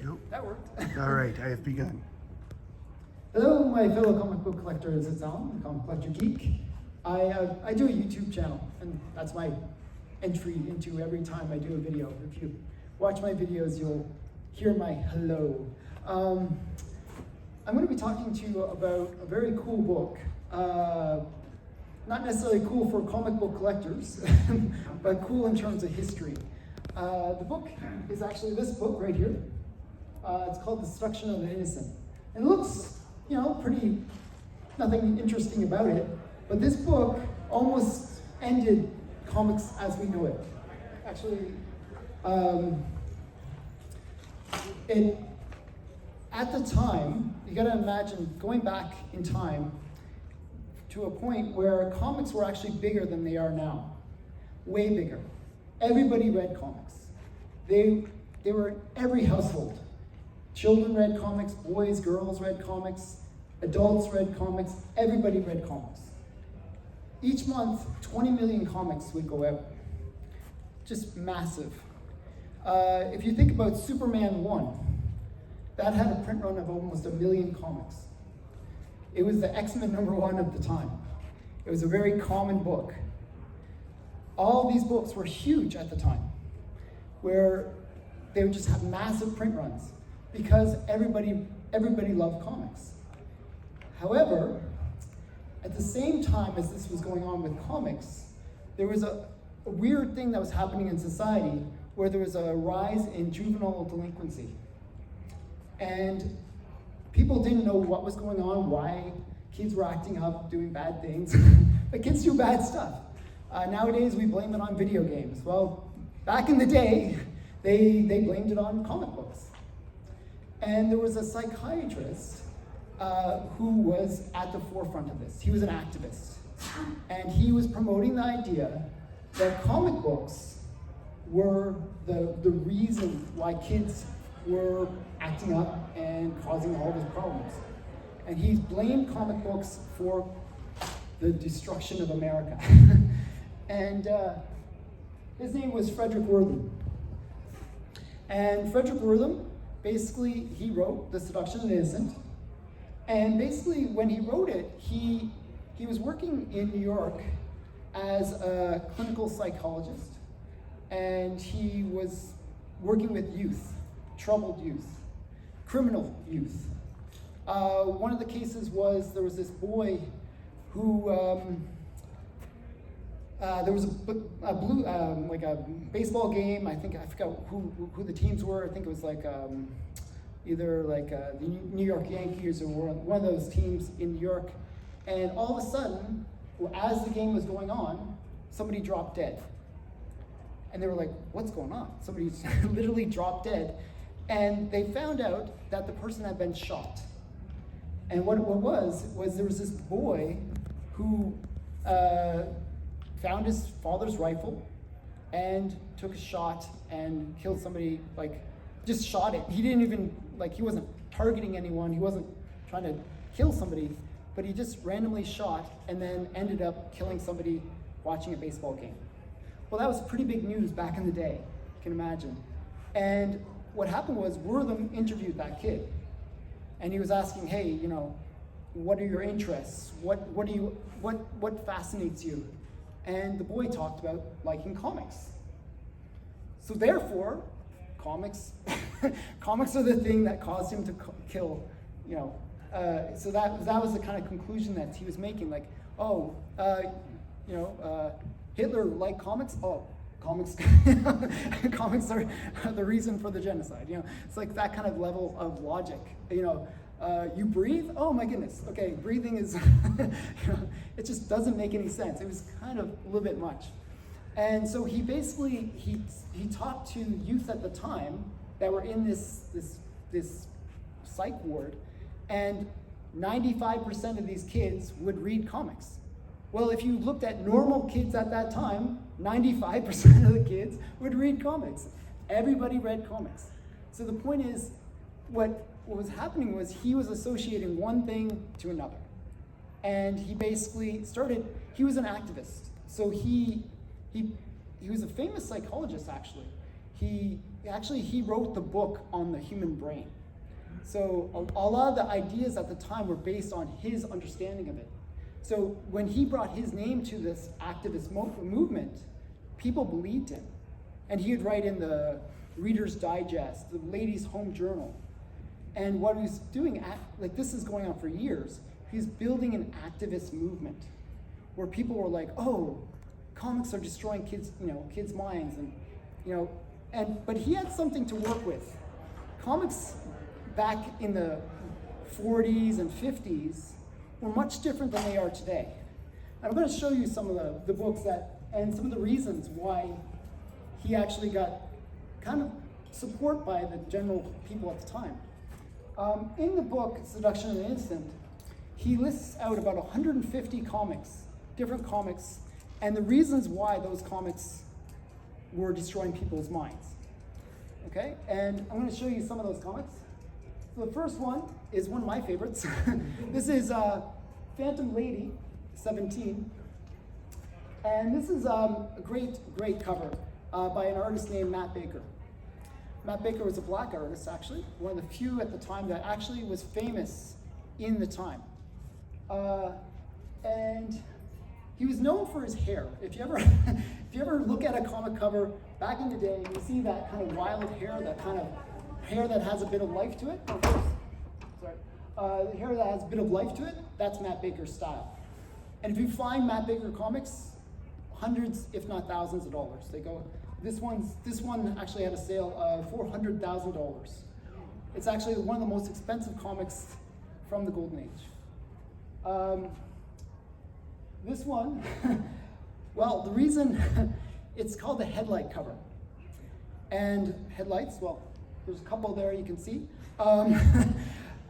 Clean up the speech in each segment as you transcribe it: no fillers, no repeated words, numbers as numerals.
go. That worked. All right, I have begun. Hello, my fellow comic book collectors. It's Alan, the Comic Collector Geek. I do a YouTube channel, and that's my entry into every time I do a video. If you watch my videos, you'll hear my hello. I'm going to be talking to you about a very cool book. Not necessarily cool for comic book collectors, but cool in terms of history. The book is actually this book right here. It's called The Seduction of the Innocent. And it looks, pretty, nothing interesting about it, but this book almost ended comics as we know it. Actually, at the time, you gotta imagine going back in time to a point where comics were actually bigger than they are now. Way bigger. Everybody read comics. They were in every household. Children read comics, boys, girls read comics, adults read comics, everybody read comics. Each month, 20 million comics would go out. Just massive. If you think about Superman 1, that had a print run of almost 1 million comics. It was the X-Men #1 of the time. It was a very common book. All these books were huge at the time, where they would just have massive print runs because everybody loved comics. However, at the same time as this was going on with comics, there was a weird thing that was happening in society where there was a rise in juvenile delinquency. And people didn't know what was going on, why kids were acting up, doing bad things. But kids do bad stuff. Nowadays, we blame it on video games. Well, back in the day, they blamed it on comic books. And there was a psychiatrist who was at the forefront of this. He was an activist. And he was promoting the idea that comic books were the reason why kids were acting up and causing all these problems. And he blamed comic books for the destruction of America. And his name was Frederick Wortham. And Frederick Wortham, basically, he wrote The Seduction of the Innocent. And basically, when he wrote it, he was working in New York as a clinical psychologist. And he was working with youth, troubled youth, criminal youth. One of the cases was there was this boy who there was a baseball game. I forgot who the teams were. I think it was either the New York Yankees or one of those teams in New York. And all of a sudden, as the game was going on, somebody dropped dead. And they were like, "What's going on?" Somebody literally dropped dead. And they found out that the person had been shot. And what it was there was this boy who found his father's rifle and took a shot and killed somebody, just shot it. He didn't even, he wasn't targeting anyone, he wasn't trying to kill somebody, but he just randomly shot and then ended up killing somebody watching a baseball game. Well, that was pretty big news back in the day, you can imagine. And what happened was Wortham interviewed that kid. And he was asking, hey, what are your interests? What fascinates you? And the boy talked about liking comics. So therefore, comics are the thing that caused him to kill, so that was the kind of conclusion that he was making, Hitler liked comics? Oh, comics comics are the reason for the genocide. It's like that kind of level of logic. You breathe? Oh my goodness. Okay, breathing is it just doesn't make any sense. It was kind of a little bit much. And so he basically he talked to youth at the time that were in this psych ward, and 95% of these kids would read comics. Well, if you looked at normal kids at that time, 95% of the kids would read comics. Everybody read comics. So the point is, what was happening was he was associating one thing to another. And he basically he was an activist. So he was a famous psychologist, actually. He actually he wrote the book on the human brain. So a lot of the ideas at the time were based on his understanding of it. So when he brought his name to this activist movement, people believed him. And he would write in the Reader's Digest, the Ladies' Home Journal. And what he's doing, like this is going on for years, he's building an activist movement where people were like, oh, comics are destroying kids' minds, but he had something to work with. Comics back in the 40s and 50s were much different than they are today. And I'm going to show you some of the books and some of the reasons why he actually got kind of support by the general people at the time. In the book, Seduction and Innocent, he lists out about 150 different comics, and the reasons why those comics were destroying people's minds. Okay, and I'm going to show you some of those comics. So the first one is one of my favorites. This is Phantom Lady 17, and this is a great cover by an artist named Matt Baker. Matt Baker was a black artist, actually, one of the few at the time that actually was famous in the time. And he was known for his hair. If you ever look at a comic cover back in the day, you see that kind of wild hair, that kind of hair that has a bit of life to it. The hair that has a bit of life to it, that's Matt Baker's style. And if you find Matt Baker comics, hundreds, if not thousands of dollars. They go. This one actually had a sale of $400,000. It's actually one of the most expensive comics from the Golden Age. This one, well, the reason it's called the headlight cover. And headlights, well, there's a couple there you can see.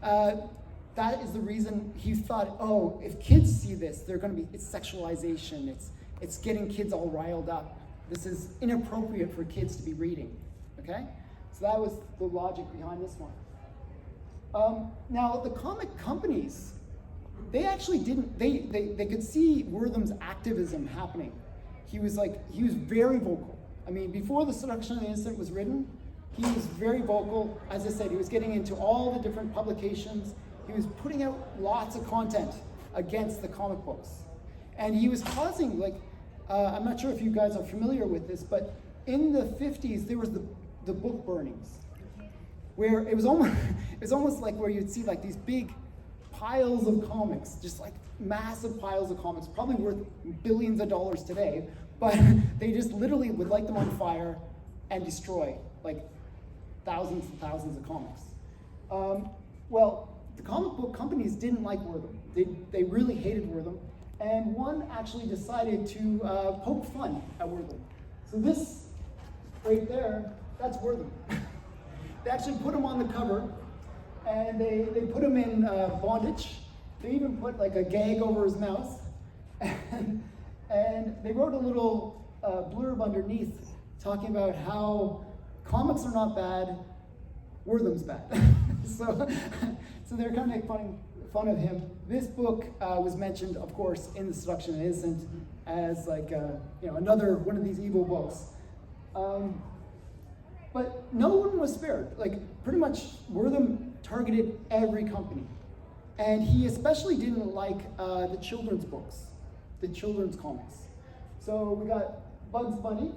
That is the reason he thought, oh, if kids see this, it's sexualization, it's getting kids all riled up. This is inappropriate for kids to be reading, okay? So that was the logic behind this one. Now, the comic companies, they actually didn't, they could see Wortham's activism happening. He was very vocal. I mean, before the Seduction of the Innocent was written, he was very vocal. As I said, he was getting into all the different publications. He was putting out lots of content against the comic books. And he was causing, I'm not sure if you guys are familiar with this, but in the 50s, there was the book burnings, where it was almost like where you'd see like these big piles of comics, just like massive piles of comics, probably worth billions of dollars today, but they just literally would light them on fire and destroy like thousands and thousands of comics. Well, the comic book companies didn't like Wortham. They really hated Wortham, and one actually decided to poke fun at Wortham. So this right there, that's Wortham. They actually put him on the cover, and they put him in bondage. They even put like a gag over his mouth, and they wrote a little blurb underneath talking about how comics are not bad, Wortham's bad. So they're kind of making fun of him. This book was mentioned, of course, in the Seduction of the Innocent as another one of these evil books. But no one was spared. Like pretty much Wortham targeted every company. And he especially didn't like the children's books, the children's comics. So we got Bugs Bunny.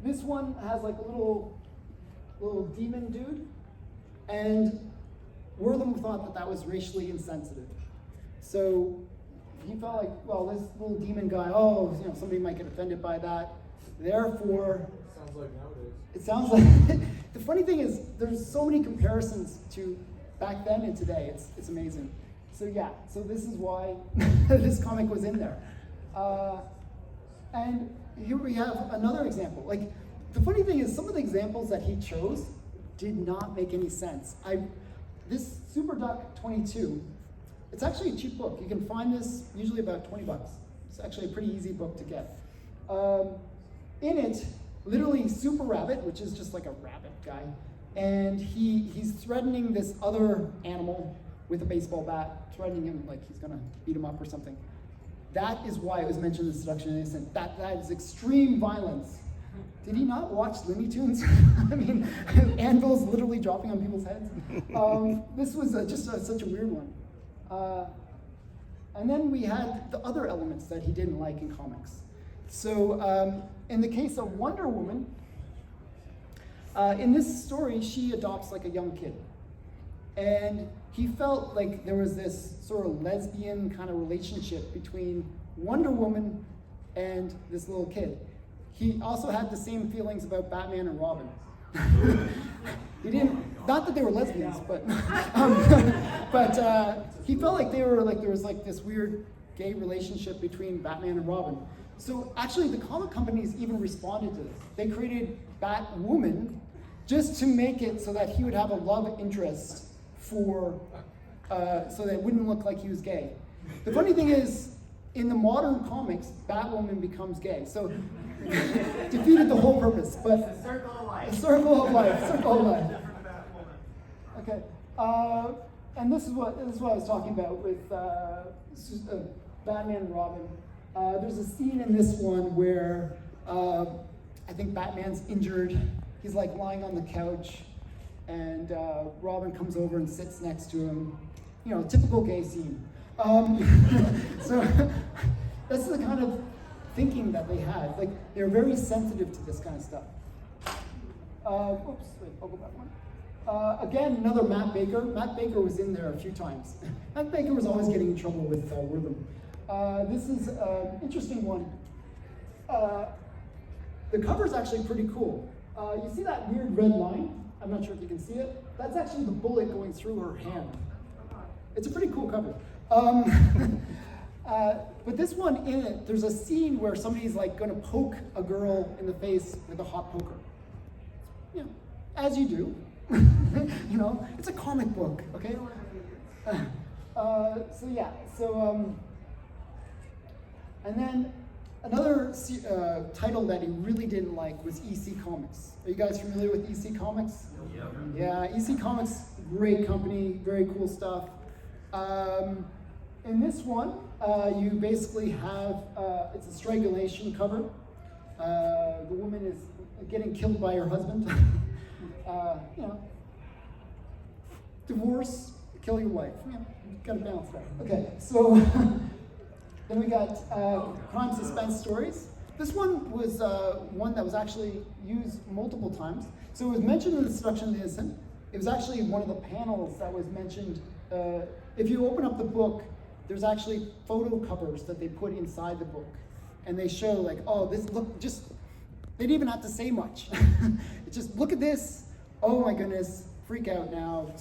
This one has like a little demon dude. And Wortham thought that was racially insensitive. So he felt like, well, this little demon guy, somebody might get offended by that. Therefore, sounds like nowadays. It sounds like, the funny thing is, there's so many comparisons to back then and today, it's amazing. So yeah, so this is why this comic was in there. And here we have another example. Like, the funny thing is, some of the examples that he chose did not make any sense. This Super Duck 22, it's actually a cheap book. You can find this usually about $20. It's actually a pretty easy book to get. In it, literally Super Rabbit, which is just like a rabbit guy, and he's threatening this other animal with a baseball bat, threatening him like he's gonna beat him up or something. That is why it was mentioned in Seduction and Innocent. That is extreme violence. Did he not watch Looney Tunes? I mean, anvils literally dropping on people's heads. This was just such a weird one. And then we had the other elements that he didn't like in comics. So in the case of Wonder Woman, in this story, she adopts like a young kid. And he felt like there was this sort of lesbian kind of relationship between Wonder Woman and this little kid. He also had the same feelings about Batman and Robin. He didn't, not that they were lesbians, but he felt like there was like this weird gay relationship between Batman and Robin. So actually the comic companies even responded to this. They created Batwoman just to make it so that he would have a love interest so that it wouldn't look like he was gay. The funny thing is, in the modern comics, Batwoman becomes gay. So defeated the whole purpose. But a circle of life. A circle of life. Circle of life. Okay. And this is what I was talking about with Batman and Robin. There's a scene in this one where I think Batman's injured. He's like lying on the couch, and Robin comes over and sits next to him. You know, typical gay scene. So that's the kind of thinking that they had. Like, they're very sensitive to this kind of stuff. Oops, wait, I'll go back one. Again, another Matt Baker. Matt Baker was in there a few times. Matt Baker was always getting in trouble with Wortham. This is an interesting one. The cover's actually pretty cool. You see that weird red line? I'm not sure if you can see it. That's actually the bullet going through her hand. It's a pretty cool cover. But this one in it, there's a scene where somebody's like going to poke a girl in the face with a hot poker. You know, as you do. You know, it's a comic book, okay? So yeah, and then another title that he really didn't like was EC Comics. Are you guys familiar with EC Comics? Yep. Yeah, EC Comics, great company, very cool stuff. In this one, you basically have, it's a strangulation cover. The woman is getting killed by her husband. You know, divorce, kill your wife. You know, gotta balance that. Okay, so then we got crime suspense stories. This one was one that was actually used multiple times. So it was mentioned in the Seduction of the Innocent. It was actually one of the panels that was mentioned. If you open up the book, there's actually photo covers that they put inside the book. And they show like, oh, this, look, just, they didn't even have to say much. It's just, look at this. Oh my goodness, freak out now,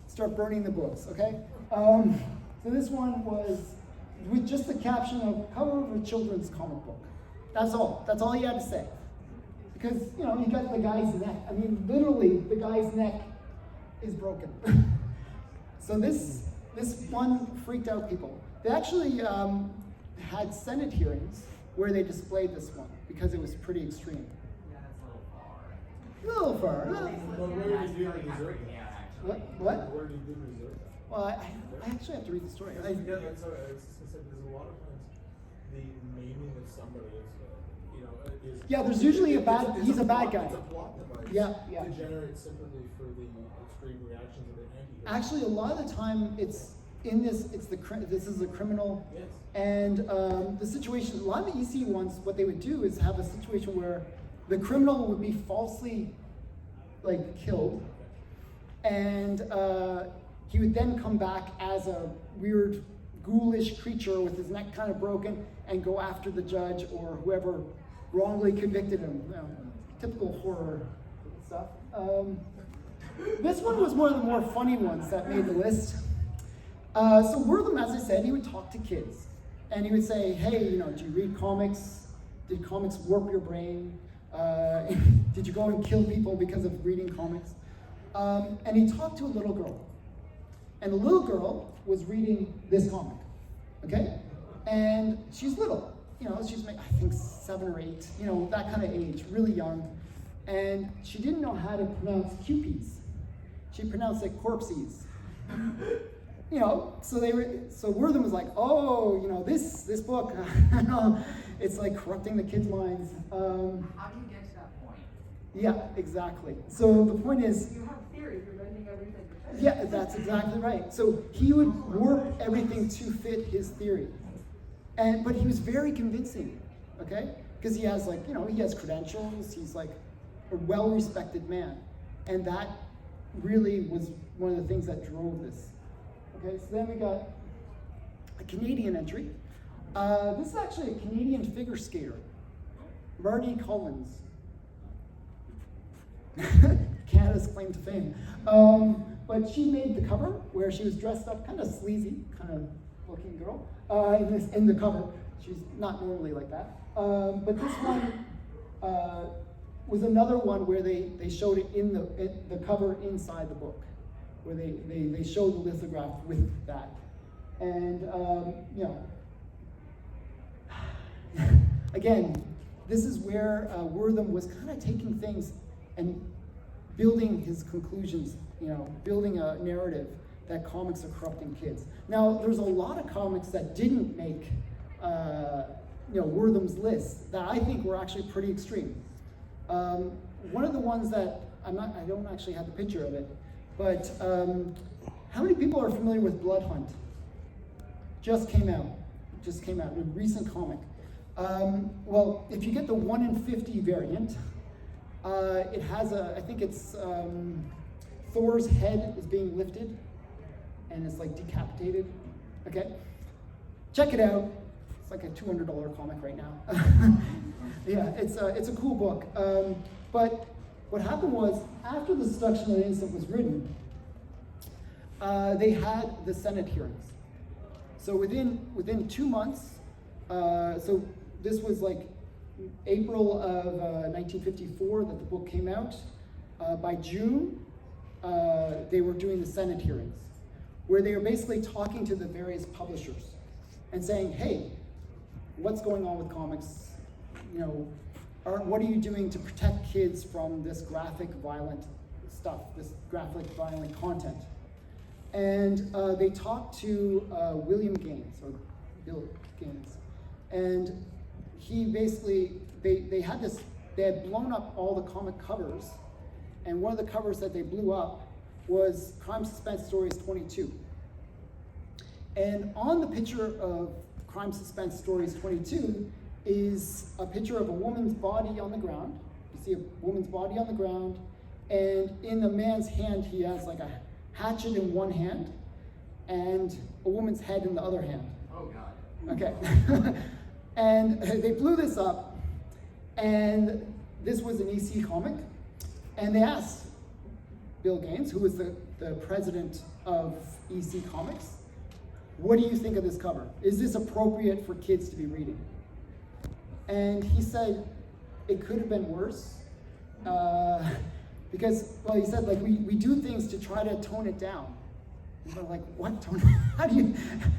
start burning the books, okay? So this one was with just the caption of cover of a children's comic book. That's all you had to say. Because, you know, you got the guy's neck. I mean, literally, the guy's neck is broken. So this one freaked out people. They actually had Senate hearings where they displayed this one because it was pretty extreme. Yeah, that's A little far. Where did you reserve that? What? Where did you reserve that? Well, I actually have to read the story. There's a lot of times the naming of somebody is, is... Yeah, there's usually he's a bad guy. It's a plot device yeah. to generate sympathy for the extreme reactions of the anti-hero. Actually, a lot of the time, this is a criminal. Yes. And the situation, a lot of the EC ones, what they would do is have a situation where the criminal would be falsely, like, killed, and he would then come back as a weird, ghoulish creature with his neck kind of broken and go after the judge or whoever wrongly convicted him. You know, typical horror stuff. This one was one of the more funny ones that made the list. So Wortham, as I said, he would talk to kids. And he would say, hey, you know, do you read comics? Did comics warp your brain? Did you go and kill people because of reading comics? And he talked to a little girl. And the little girl was reading this comic, okay? And she's little, you know, she's, I think 7 or 8, you know, that kind of age, really young. And she didn't know how to pronounce Q-Ps. She pronounced it corpses. You know, so Wortham was like, oh, you know, this book, it's like corrupting the kids' minds. How do you get Yeah, exactly. So the point is, You have theory, you're bending everything to fit. yeah, that's exactly right. So he would warp everything to fit his theory. But he was very convincing, okay? Because he has he has credentials, he's like a well-respected man. And that really was one of the things that drove this. Okay, so then we got a Canadian entry. This is actually a Canadian figure skater, Marty Collins. Canada's claim to fame. But she made the cover where she was dressed up, kind of sleazy, kind of looking girl, in the cover. She's not normally like that. But this one was another one where they showed it in the cover inside the book, where they showed the lithograph with that. And, again, this is where Wortham was kind of taking things and building his conclusions, building a narrative that comics are corrupting kids. Now, there's a lot of comics that didn't make, Wortham's list that I think were actually pretty extreme. One of the ones that I don't actually have the picture of it, but how many people are familiar with Blood Hunt? Just came out, a recent comic. Well, if you get the 1 in 50 variant, it has I think it's Thor's head is being lifted, and it's like decapitated. Okay, check it out. It's like a $200 comic right now. Yeah, it's a cool book. But what happened was, after the Seduction of the Innocent was written, they had the Senate hearings. So within 2 months, so this was like April of 1954 that the book came out. By June, they were doing the Senate hearings, where they were basically talking to the various publishers and saying, hey, what's going on with comics? What are you doing to protect kids from this graphic, violent stuff, this graphic, violent content? And they talked to William Gaines, or Bill Gaines, and he basically, they had blown up all the comic covers, and one of the covers that they blew up was Crime Suspense Stories 22. And on the picture of Crime Suspense Stories 22 is a picture of a woman's body on the ground. You see a woman's body on the ground, and in the man's hand he has like a hatchet in one hand and a woman's head in the other hand. Oh God. Okay. And they blew this up, and this was an EC comic, and they asked Bill Gaines, who was the president of EC Comics, what do you think of this cover? Is this appropriate for kids to be reading? And he said, it could have been worse. Because, well, he said, like, we do things to try to tone it down. And we're like, what tone? How do you,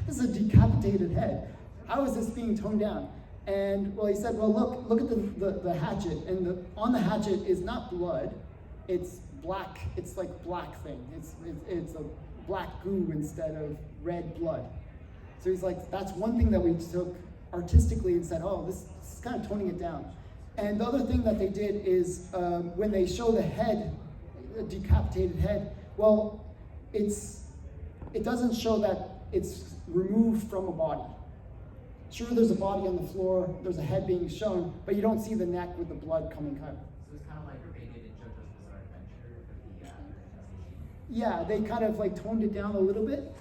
this is a decapitated head. How is this being toned down? And, well, he said, well, look at the hatchet. And on the hatchet is not blood, it's black, it's like black thing. It's a black goo instead of red blood. So he's like, that's one thing that we took artistically and said, oh, this is kind of toning it down. And the other thing that they did is when they show the head, a decapitated head, well, it doesn't show that it's removed from a body. Sure, there's a body on the floor, there's a head being shown, but you don't see the neck with the blood coming out. So it's kind of like what they did in JoJo's Bizarre Adventure with the Yeah, they kind of like toned it down a little bit.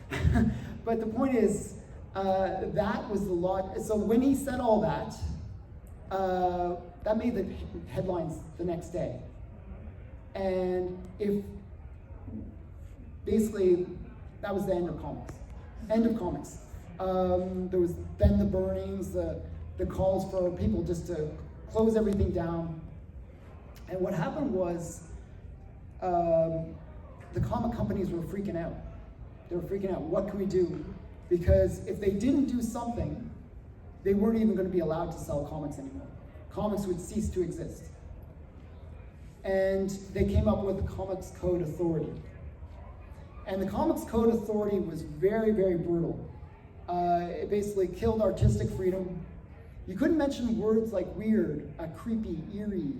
But the point is, that was the lot. So when he said all that, that made the headlines the next day. And basically, that was the end of comics. End of comics. There was then the burnings, the calls for people just to close everything down. And what happened was, the comic companies were freaking out. They were freaking out. What can we do? Because if they didn't do something, they weren't even going to be allowed to sell comics anymore. Comics would cease to exist. And they came up with the Comics Code Authority. And the Comics Code Authority was very, very brutal. It basically killed artistic freedom. You couldn't mention words like weird, creepy, eerie,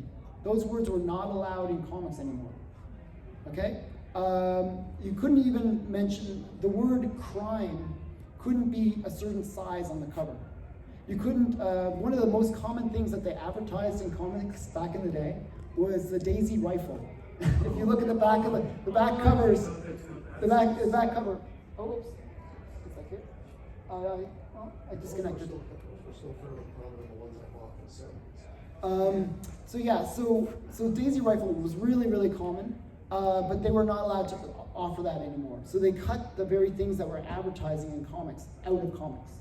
Those words were not allowed in comics anymore. Okay? You couldn't even mention the word crime couldn't be a certain size on the cover. You couldn't, one of the most common things that they advertised in comics back in the day was the Daisy rifle. If you look at the back of the back covers, the back cover, oh, oops, is that here? Well, I disconnected. So yeah, so Daisy rifle was really, really common, but they were not allowed to offer that anymore. So they cut the very things that were advertising in comics out of comics.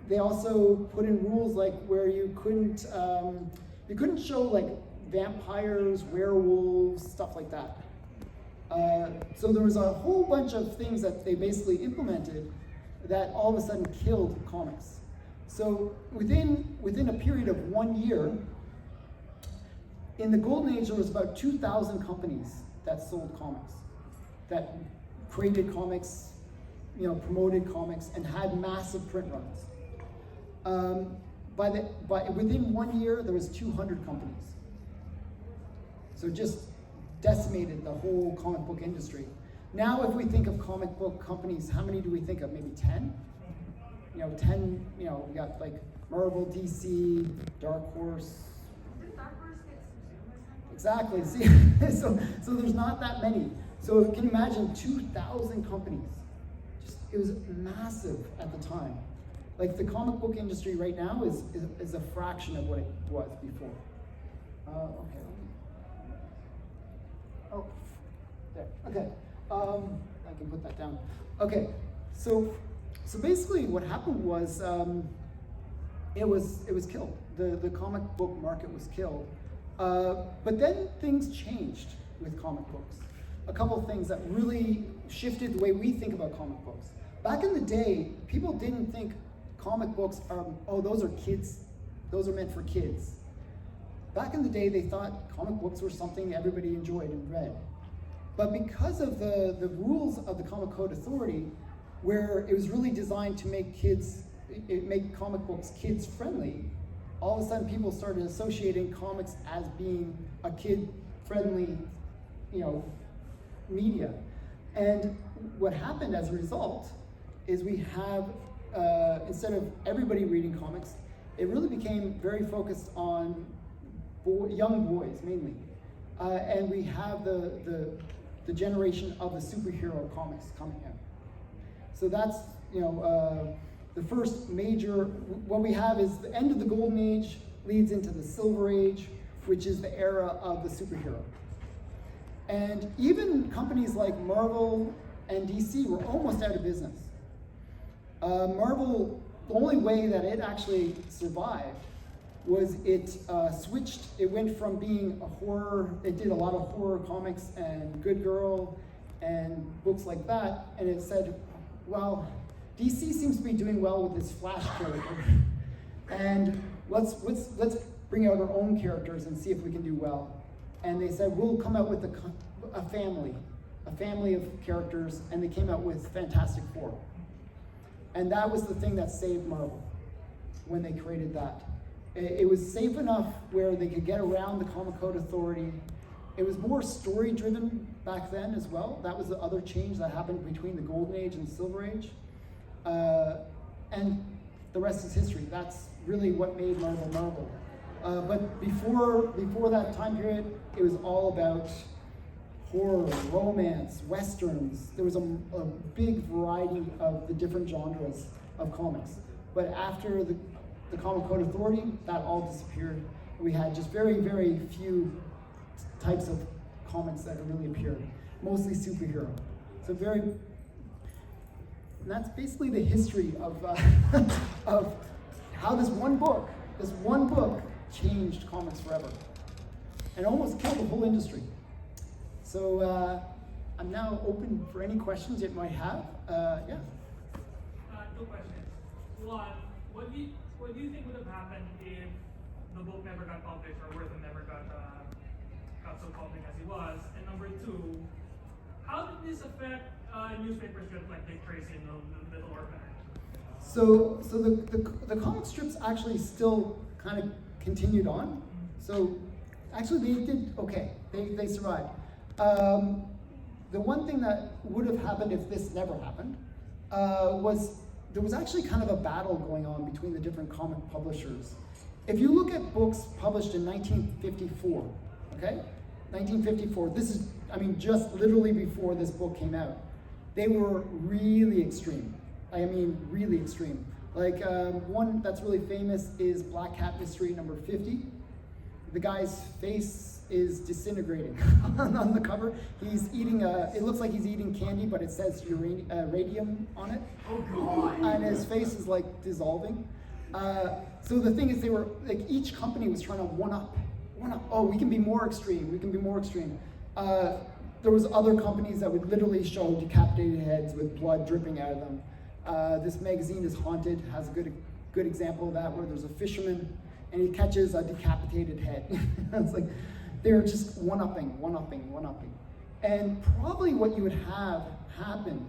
They also put in rules like where you couldn't show like vampires, werewolves, stuff like that. So there was a whole bunch of things that they basically implemented that all of a sudden killed comics. So within a period of 1 year, in the golden age, there was about 2,000 companies that sold comics, that created comics, promoted comics, and had massive print runs. Within 1 year, there was 200 companies. So just decimated the whole comic book industry. Now, if we think of comic book companies, how many do we think of? Maybe 10? 10, we got like Marvel, DC, Dark Horse. Did Dark Horse get some? Exactly, see, so there's not that many. So can you imagine 2,000 companies? It was massive at the time. Like the comic book industry right now is a fraction of what it was before. Okay. Oh, there. Okay. I can put that down. Okay. So basically, what happened was it was killed. The comic book market was killed. But then things changed with comic books. A couple of things that really shifted the way we think about comic books. Back in the day, people didn't think comic books are, those are kids, those are meant for kids. Back in the day, they thought comic books were something everybody enjoyed and read. But because of the rules of the Comic Code Authority, where it was really designed to make comic books kids friendly, all of a sudden people started associating comics as being a kid friendly, media. And what happened as a result is we have, instead of everybody reading comics, it really became very focused on young boys mainly. And we have the generation of the superhero comics coming out. So that's, the first major, what we have is the end of the golden age leads into the silver age, which is the era of the superhero. And even companies like Marvel and DC were almost out of business. Marvel, the only way that it actually survived was it switched, it went from being a horror, it did a lot of horror comics and Good Girl and books like that, and it said, well, DC seems to be doing well with this Flash character, and let's bring out our own characters and see if we can do well. And they said, we'll come out with a family of characters, and they came out with Fantastic Four. And that was the thing that saved Marvel when they created that. It was safe enough where they could get around the Comic Code Authority. It was more story-driven back then as well. That was the other change that happened between the Golden Age and Silver Age. And the rest is history. That's really what made Marvel Marvel. But before that time period, it was all about horror, romance, westerns. There was a big variety of the different genres of comics. But after the Comic Code Authority, that all disappeared. We had just very, very few types of comics that really appeared, mostly superhero. So and that's basically the history of of how this one book changed comics forever, and almost killed the whole industry. So I'm now open for any questions you might have. Yeah. Two questions. One, what do you think would have happened if the book never got published or Wortham never got so public as he was? And number two, how did this affect newspapers like Dick Tracy and the Little Orphan? So the comic strips actually still kind of continued on. So Actually, they did okay. They survived. The one thing that would have happened if this never happened was there was actually kind of a battle going on between the different comic publishers. If you look at books published in 1954, okay? 1954, this is, I mean, just literally before this book came out, they were really extreme. I mean, really extreme. Like, one that's really famous is Black Cat Mystery number 50. The guy's face is disintegrating on the cover. He's eating it looks like he's eating candy, but it says radium on it. Oh God! And his face is like dissolving. So the thing is, they were like, each company was trying to one up. Oh, we can be more extreme. We can be more extreme. There was other companies that would literally show decapitated heads with blood dripping out of them. This magazine is Haunted, has a good example of that, where there's a fisherman and he catches a decapitated head. It's like they're just one-upping. And probably what you would have happen,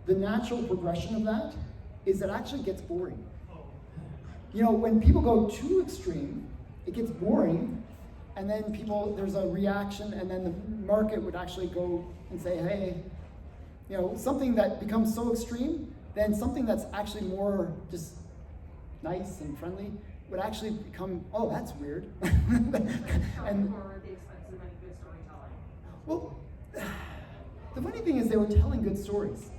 the natural progression of that, is it actually gets boring. You know, when people go too extreme, it gets boring, and then there's a reaction, and then the market would actually go and say, hey, you know, something that becomes so extreme, then something that's actually more just nice and friendly would actually become, oh, that's weird. And for the expense of any good storytelling. Well, the funny thing is they were telling good stories.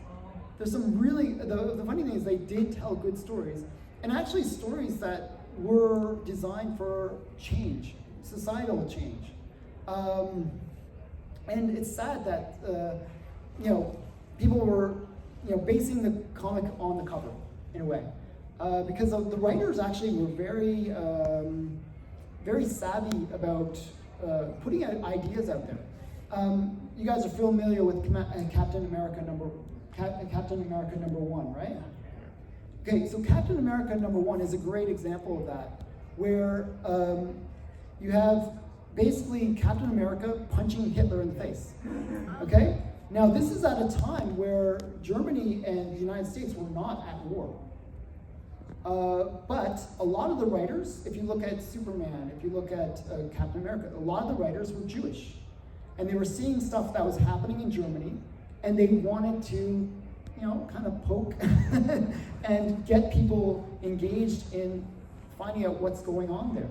There's some really, the funny thing is they did tell good stories, and actually stories that were designed for change, societal change. And it's sad that, you know, people were, you know, basing the comic on the cover, in a way. Because the writers actually were very, very savvy about putting out ideas out there. You guys are familiar with Captain America number 1, right? Okay, so Captain America number 1 is a great example of that, where you have basically Captain America punching Hitler in the face. Okay? Now this is at a time where Germany and the United States were not at war. But a lot of the writers, if you look at Superman, if you look at Captain America, a lot of the writers were Jewish. And they were seeing stuff that was happening in Germany, and they wanted to, you know, kind of poke and get people engaged in finding out what's going on there.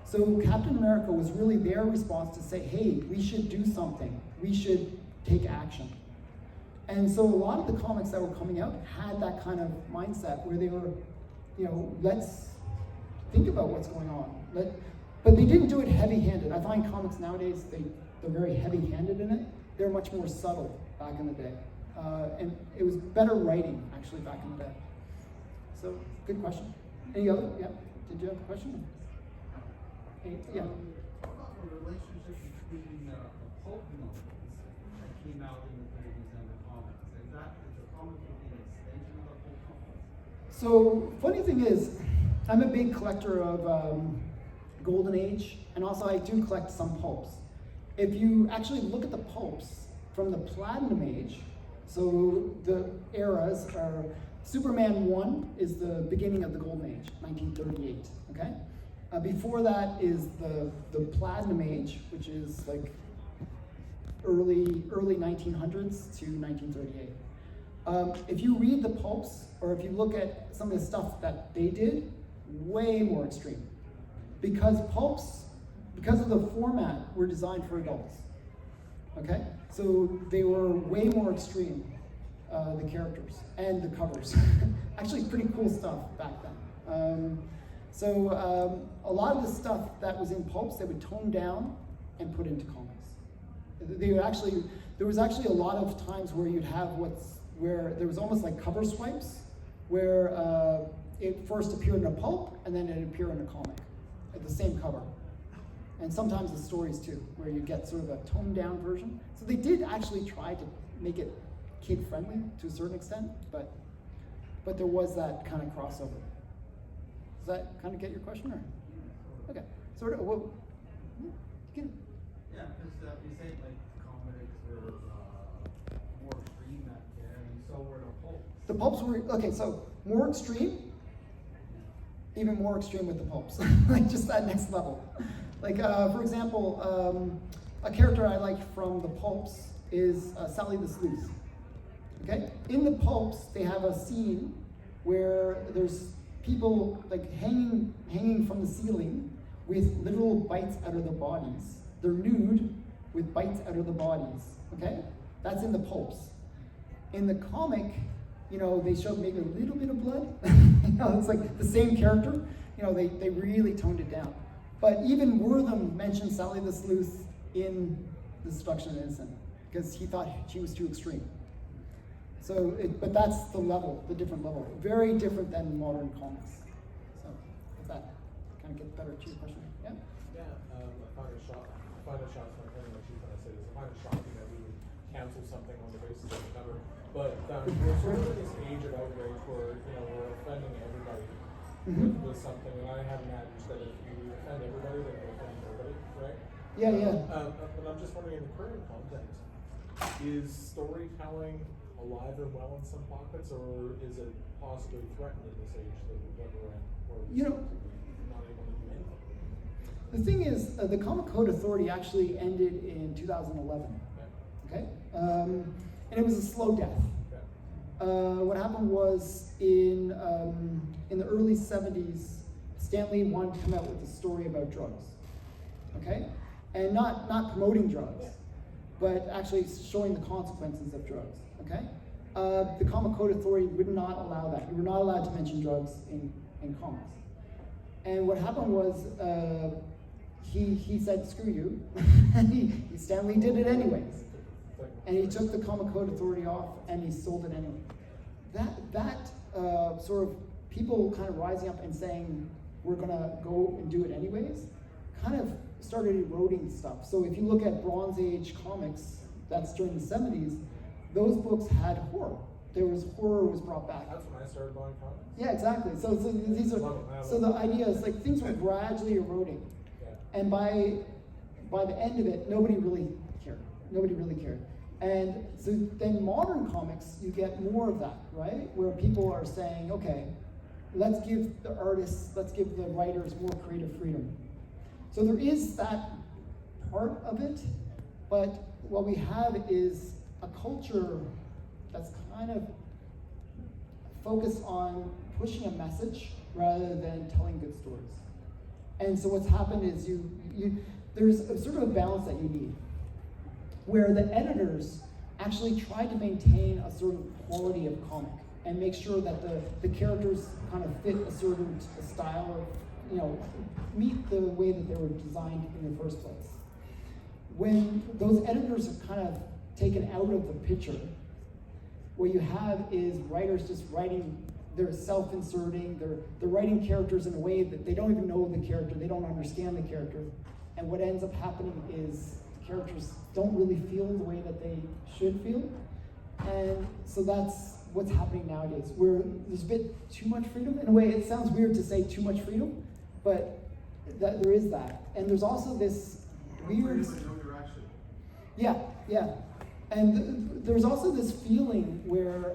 So Captain America was really their response to say, hey, we should do something. We should take action. And so a lot of the comics that were coming out had that kind of mindset where they were, you know, let's think about what's going on. But they didn't do it heavy-handed. I find comics nowadays, they're very heavy-handed in it. They're much more subtle back in the day. And it was better writing, actually, back in the day. So, good question. Any other? Yeah? Did you have a question? Yeah. What about the relationship between the pulp novels that came out in the 30s and the comics? Is the comic book an extension of the pulp novels? So, funny thing is, I'm a big collector of Golden Age, and also I do collect some pulps. If you actually look at the pulps from the Platinum Age, so the eras are, Superman 1 is the beginning of the Golden Age, 1938, okay? Before that is the Platinum Age, which is like early 1900s to 1938. If you read the pulps, or if you look at some of the stuff that they did, way more extreme. Because pulps, because of the format, were designed for adults. Okay? So they were way more extreme, the characters and the covers. Actually, pretty cool stuff back then. So a lot of the stuff that was in pulps, they would tone down and put into comics. There was actually a lot of times where you'd have where there was almost like cover swipes, where it first appeared in a pulp and then it appeared in a comic at the same cover. And sometimes the stories too, where you get sort of a toned down version. So they did actually try to make it kid friendly to a certain extent, but there was that kind of crossover. Does that kind of get your question, or? Okay, sort of. Well, Yeah, because you say like comics were more extreme back then, and so were the pulps. the pulps were, okay, so more extreme, even more extreme with the pulps, like just that next level. Like, for example, a character I like from the pulps is Sally the Sleuth. Okay? In the pulps, they have a scene where there's people like hanging from the ceiling with literal bites out of their bodies. They're nude with bites out of their bodies. Okay? That's in the pulps. In the comic, they show maybe a little bit of blood. It's like the same character. They really toned it down. But even Wortham mentioned Sally the Sleuth in The Seduction of the Innocent because he thought she was too extreme. So, but that's the level, the different level. Very different than modern comics. So, if that kind of gets better to your question. Yeah? Yeah, I find it shocking. I find it shocking. I think what she's going to say is I find it shocking that we would cancel something on the basis of the cover. But we're sort of in this age of outrage where we're offending everybody with something, and I have an adage that if you offend everybody, then you offend nobody, right? Yeah. But I'm just wondering, in the current context, is storytelling alive and well in some pockets, or is it possibly threatened in this age that we're in, where we're not able to do anything? The thing is, the Comic Code Authority actually ended in 2011. Okay? And it was a slow death. What happened was in the early 70s, Stan Lee wanted to come out with a story about drugs. Okay? And not promoting drugs, but actually showing the consequences of drugs. Okay? The Comic Code Authority would not allow that. You were not allowed to mention drugs in comics. And what happened was he said, screw you. And Stan Lee did it anyways. And he took the Comic Code Authority off and he sold it anyway. That sort of people kind of rising up and saying, we're gonna go and do it anyways, kind of started eroding stuff. So if you look at Bronze Age comics, that's during the 70s, those books had horror. Horror was brought back. That's when I started buying comics. Yeah, exactly. So these are, so the idea is like things were gradually eroding. Yeah. And by the end of it, nobody really cared. Nobody really cared. And so then modern comics, you get more of that, right? Where people are saying, okay, let's give the artists, let's give the writers more creative freedom. So there is that part of it, but what we have is a culture that's kind of focused on pushing a message rather than telling good stories. And so what's happened is there's a sort of a balance that you need, where the editors actually try to maintain a sort of quality of comic and make sure that the characters kind of fit a certain style of, meet the way that they were designed in the first place. When those editors are kind of taken out of the picture, what you have is writers just writing, they're self-inserting, they're writing characters in a way that they don't even know the character, they don't understand the character. And what ends up happening is the characters don't really feel the way that they should feel. And so that's what's happening nowadays, where there's a bit too much freedom. In a way, it sounds weird to say too much freedom, but there is that. And there's also this weird... Yeah. And there's also this feeling where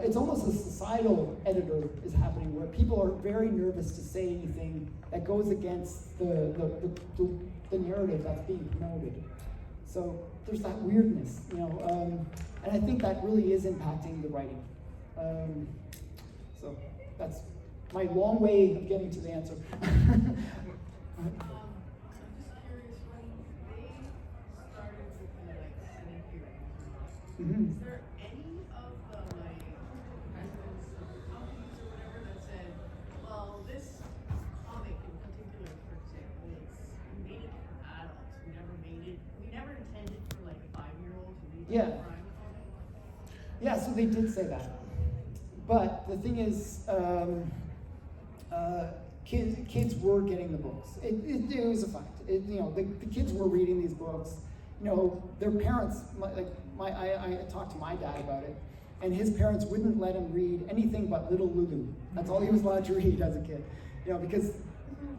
it's almost a societal editor is happening, where people are very nervous to say anything that goes against the narrative that's being promoted. So there's that weirdness, and I think that really is impacting the writing. So that's my long way of getting to the answer. I'm just curious, when they started with the Senate hearings, is there any of the presidents of the companies or whatever that said, well, this comic in particular, for example, we made it for adults. We never intended for like a 5-year-old to read a crime comic? Yeah, so they did say that. But the thing is, kids were getting the books. It was a fact. The kids were reading these books. Their parents, I talked to my dad about it, and his parents wouldn't let him read anything but Little Lulu. That's all he was allowed to read as a kid. Because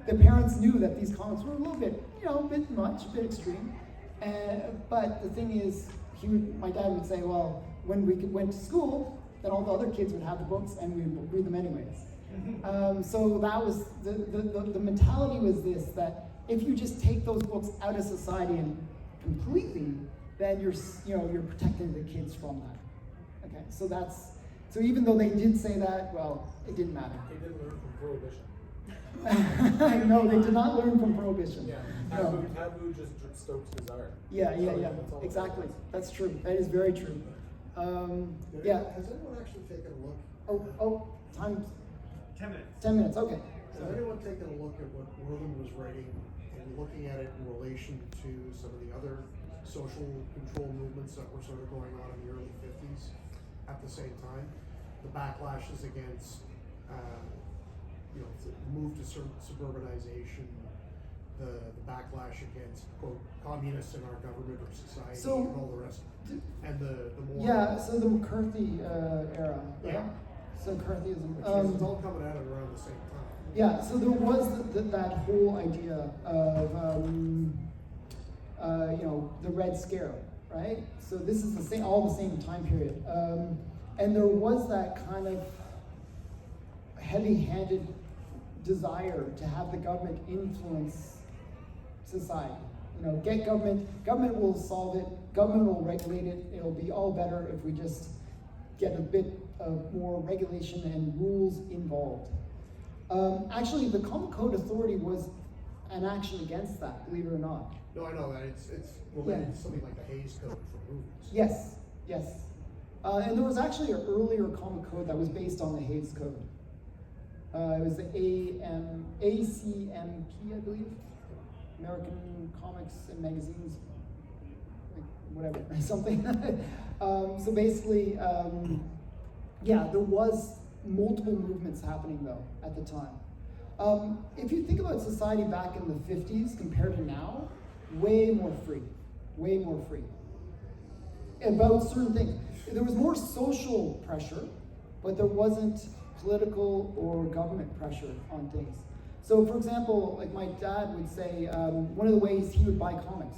the parents knew that these comics were a little bit, a bit much, a bit extreme. But the thing is, my dad would say, well, when we went to school, then all the other kids would have the books and we would read them anyways. So that was, the mentality was this, that If you just take those books out of society and completely, then you're protecting the kids from that. Okay, so even though they did say that, well, it didn't matter. They didn't learn from Prohibition. No, they did not learn from Prohibition. Yeah, No. taboo just stokes desire. Yeah, That's all it exactly. is. That's true. That is very true. Yeah. Has anyone actually taken a look? Oh, time. 10 minutes. 10 minutes. Okay. Has anyone taken a look at what Wortham was writing and looking at it in relation to some of the other social control movements that were sort of going on in the early 50s at the same time? The backlashes against, the move to suburbanization, the backlash against, quote, communists in our government or society So, and all the rest. And the more. Yeah, so the McCarthy era. Right? Yeah. So McCarthyism. It's all coming at it around the same time. Yeah, so there was that whole idea of, the Red Scare, right? So this is all the same time period. And there was that kind of heavy-handed desire to have the government influence society. Get government will solve it, government will regulate it, it'll be all better if we just get a bit of more regulation and rules involved. Actually, the Common Code Authority was an action against that, believe it or not. No, I know that it's related Yeah. to something like the Hays Code for movies. Yes. And there was actually an earlier Common Code that was based on the Hays Code. It was the ACMP, I believe. American Comics and Magazines, whatever, something. So basically, there was multiple movements happening though at the time. If you think about society back in the 50s compared to now, way more free. About certain things. There was more social pressure, but there wasn't political or government pressure on things. So for example, like my dad would say, one of the ways he would buy comics,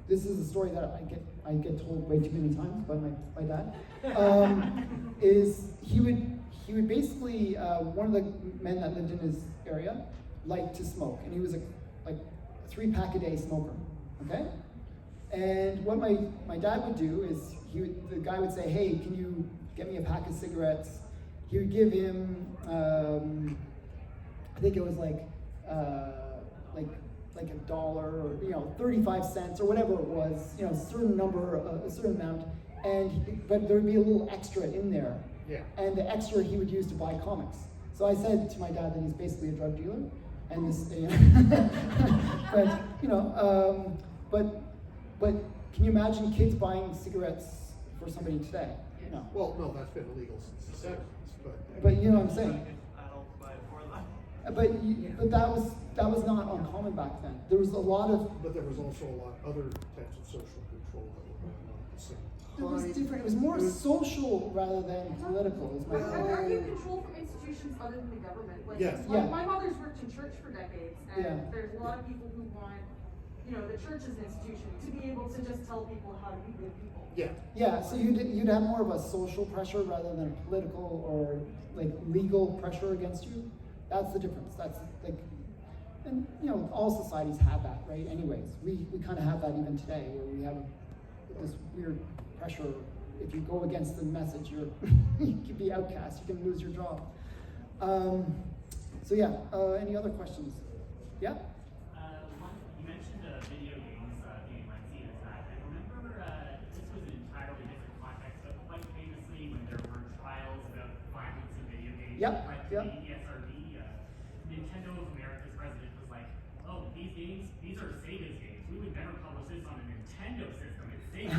this is a story that I get told way too many times by my dad, is he would basically, one of the men that lived in his area liked to smoke, and he was a 3-pack a day smoker, okay? And what my dad would do is the guy would say, hey, can you get me a pack of cigarettes? He would give him, I think it was like $1 or 35 cents or whatever it was, a certain number, a certain amount, but there would be a little extra in there. Yeah. And the extra he would use to buy comics. So I said to my dad that he's basically a drug dealer, and this, but can you imagine kids buying cigarettes for somebody today? No. Well, no, that's been illegal since the 70s, But you know what I'm saying. Adults buy it for them. But that was not uncommon back then. There was a lot of. But there was also a lot of other types of social control that were going on at the same time. It was different. It was more social rather than political. Is my Are you controlled from institutions other than the government? Like, Yes. Yeah. my mother's worked in church for decades, and Yeah. there's a lot of people who want, the church as an institution to be able to just tell people how to be good people. Yeah. Yeah, so you'd have more of a social pressure rather than political or legal pressure against you. That's the difference. That's and all societies have that, right? Anyways, we kind of have that even today, where we have this weird pressure. If you go against the message, you could be outcast. You can lose your job. Any other questions? Yeah. You mentioned video games being seen as that. I remember this was an entirely different context, but quite famously when there were trials about violence in video games, Yep, like yep. the ESRB, Nintendo of America's president was like, "Oh, these games, these are Sega's games. We would never publish this on a Nintendo system. It's Sega."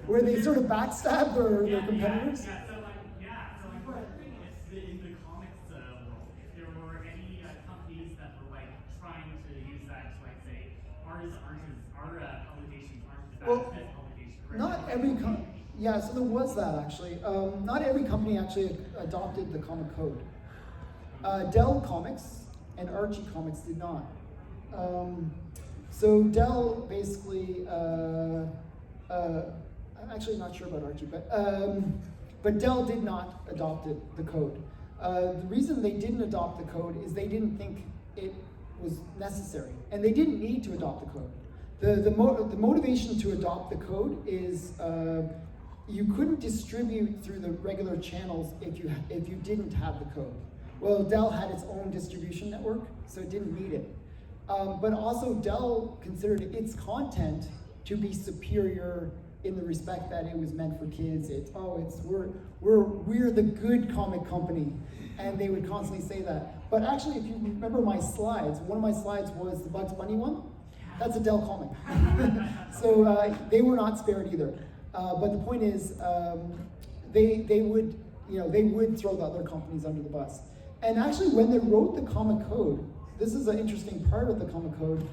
Where they sort of backstab their competitors? Yeah. So I'm wondering if in the comics world, if there were any companies that were trying to use that to say our publications aren't as Well, bad as this publication. Not every yeah, so there was that actually. Not every company actually adopted the comic code. Dell Comics and Archie Comics did not. So Dell basically, I'm actually not sure about Archie, but Dell did not adopt the code. The reason they didn't adopt the code is they didn't think it was necessary, and they didn't need to adopt the code. The motivation to adopt the code is you couldn't distribute through the regular channels if you didn't have the code. Well, Dell had its own distribution network, so it didn't need it. But also Dell considered its content to be superior in the respect that it was meant for kids. We're the good comic company, and they would constantly say that. But actually, if you remember my slides, one of my slides was the Bugs Bunny one. That's a Dell comic. So they were not spared either. But the point is, they would throw the other companies under the bus. And actually, when they wrote the comic code, this is an interesting part of the comic code.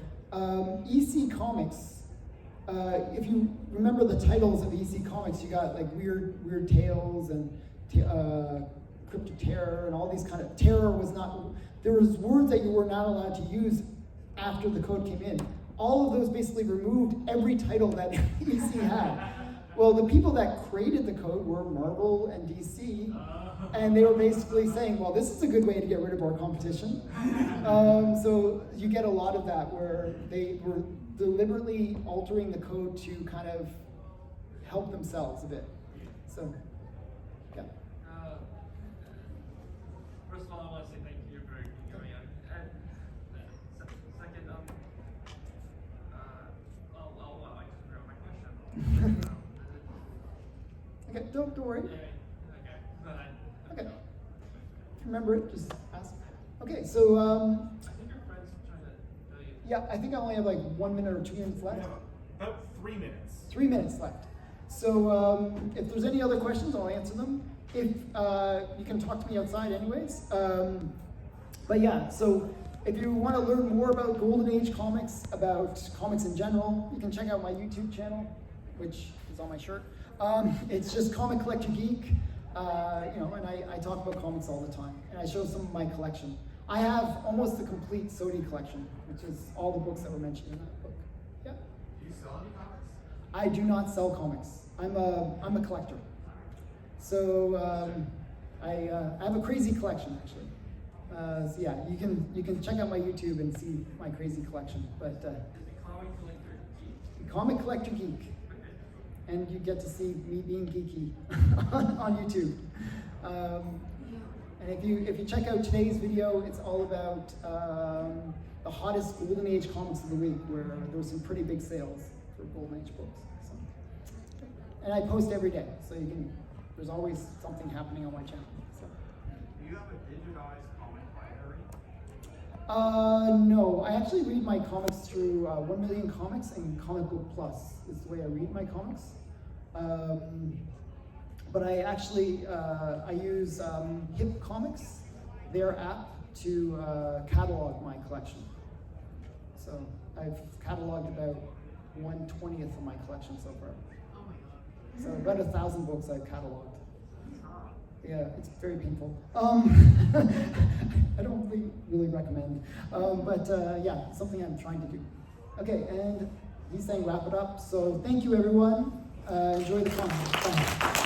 EC Comics. If you remember the titles of EC Comics, you got like Weird Tales and Cryptic Terror and all these kind of. Terror was not. There was words that you were not allowed to use after the code came in. All of those basically removed every title that EC had. Well, the people that created the code were Marvel and DC, and they were basically saying, well, this is a good way to get rid of our competition. So you get a lot of that where they were deliberately altering the code to kind of help themselves a bit. So, yeah. First of all, I want to say thank you for coming on. And second, I just forgot my question. Okay, don't worry. Okay, go ahead. Okay. If you remember it, just ask. Okay, so I think your friend's trying to tell you. yeah, I think I only have like 1 minute or 2 minutes left. About 3 minutes. 3 minutes left. So if there's any other questions, I'll answer them. If you can talk to me outside anyways. But yeah, so if you want to learn more about Golden Age comics, about comics in general, you can check out my YouTube channel, which is on my shirt. It's just Comic Collector Geek, and I talk about comics all the time, and I show some of my collection. I have almost the complete Sodi collection, which is all the books that were mentioned in that book. Yeah. Do you sell any comics? I do not sell comics. I'm a collector. So I have a crazy collection actually. So yeah, you can check out my YouTube and see my crazy collection. But Is it Comic Collector Geek? Comic Collector Geek. And you get to see me being geeky on YouTube. And if you check out today's video, it's all about the hottest Golden Age comics of the week, where there were some pretty big sales for Golden Age books. So. And I post every day, so there's always something happening on my channel. So. Do you have a digitized comic library? No, I actually read my comics through 1 Million Comics and Comic Book Plus is the way I read my comics. But I actually, I use Hip Comics, their app, to catalog my collection. So I've cataloged about 1/20th of my collection so far. Oh my god. So about 1,000 books I've cataloged. Yeah, it's very painful. I don't really recommend. But yeah, something I'm trying to do. Okay, and he's saying wrap it up. So thank you everyone. Enjoy the conference. Bye.